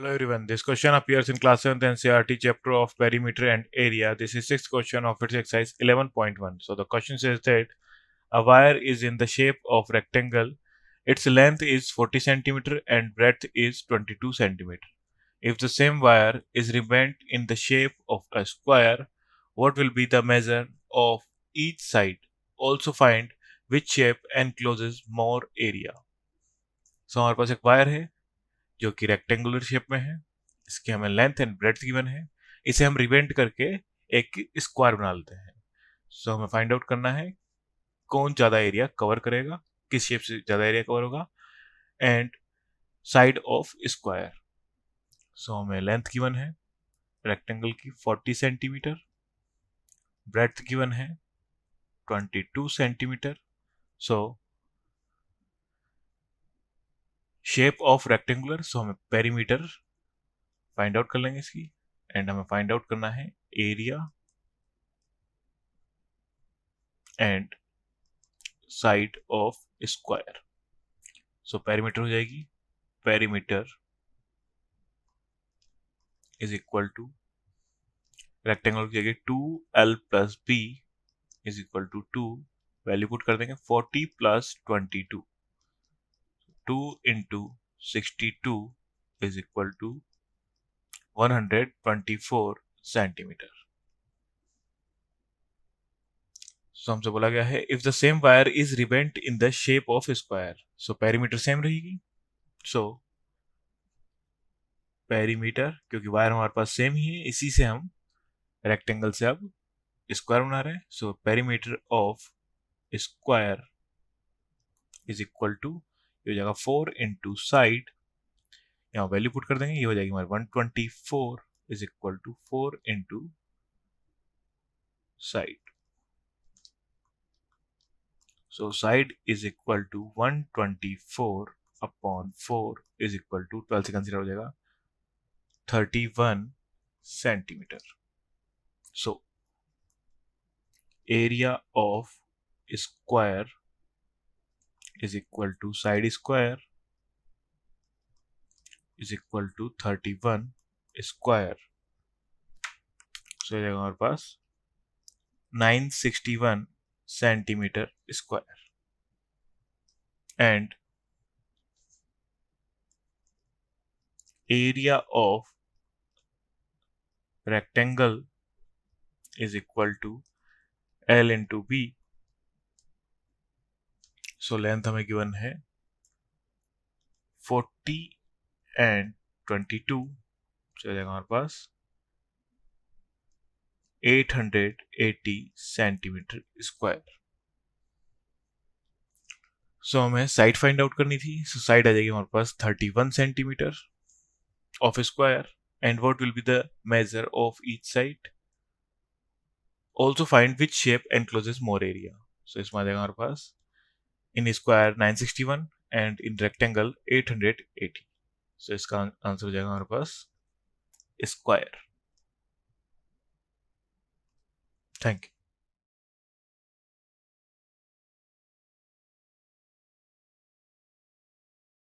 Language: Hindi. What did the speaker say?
Hello everyone, this question appears in class 7th NCERT chapter of perimeter and area. This is 6th question of its exercise 11.1. So the question says that a wire is in the shape of rectangle. Its length is 40 centimeter and breadth is 22 centimeter. If the same wire is rebent in the shape of a square, what will be the measure of each side? Also find which shape encloses more area. So हमारे पास एक वायर है जो कि रेक्टेंगुलर शेप में है, इसकी हमें लेंथ एंड ब्रेड्थ गिवन है, इसे हम रिवेंट करके एक स्क्वायर बना लेते हैं। सो हमें फाइंड आउट करना है कौन ज़्यादा एरिया कवर करेगा, किस शेप से ज़्यादा एरिया कवर होगा, एंड साइड ऑफ स्क्वायर। सो हमें लेंथ गिवन है रेक्टेंगल की 40 सेंटीमीटर, ब्रेड्थ गिवन है 22 centimetre. So shape of rectangular, so हमें पेरीमीटर फाइंड आउट कर लेंगे इसकी, एंड हमें फाइंड आउट करना है area and side of square. So perimeter हो जाएगी, perimeter is equal to rectangle की जगह 2l plus B is equal to 2, value put कर देंगे 40 plus 22, 2 into 62 is equal to 124 centimetre. So हमसे बोला गया है if the same wire is rebent in the shape of square, so perimeter same रहेगी। सो पेरीमीटर, क्योंकि वायर हमारे पास सेम ही है, इसी से हम रेक्टेंगल से अब स्क्वायर बना रहे हैं। So perimeter of square is equal to, ये हो जाएगा 4 इंटू साइड, यहाँ वैल्यू पुट कर देंगे, ये हो जाएगी हमारी 124 is equal to 4 into side. So side is equal to 124 upon 4 is equal to 12 से कंसीडर हो जाएगा 31 centimetre. So area of square is equal to side square is equal to 31 square. So ये हमारे पास 961 centimetre square, and area of rectangle is equal to L into B. So length हमें गिवन है 40 एंड 22, चल जाएगा हमारे पास 880 सेंटीमीटर स्क्वायर। सो हमें साइड फाइंड आउट करनी थी। सो साइड आ जाएगी हमारे पास 31 centimetre of square, and what will be the measure of each side. Also find which shape encloses more area. So इसमें आ जाएगा हमारे पास in square 961 and in rectangle 880. So इसका आंसर हो जाएगा हमारे पास स्क्वायर। Thank you.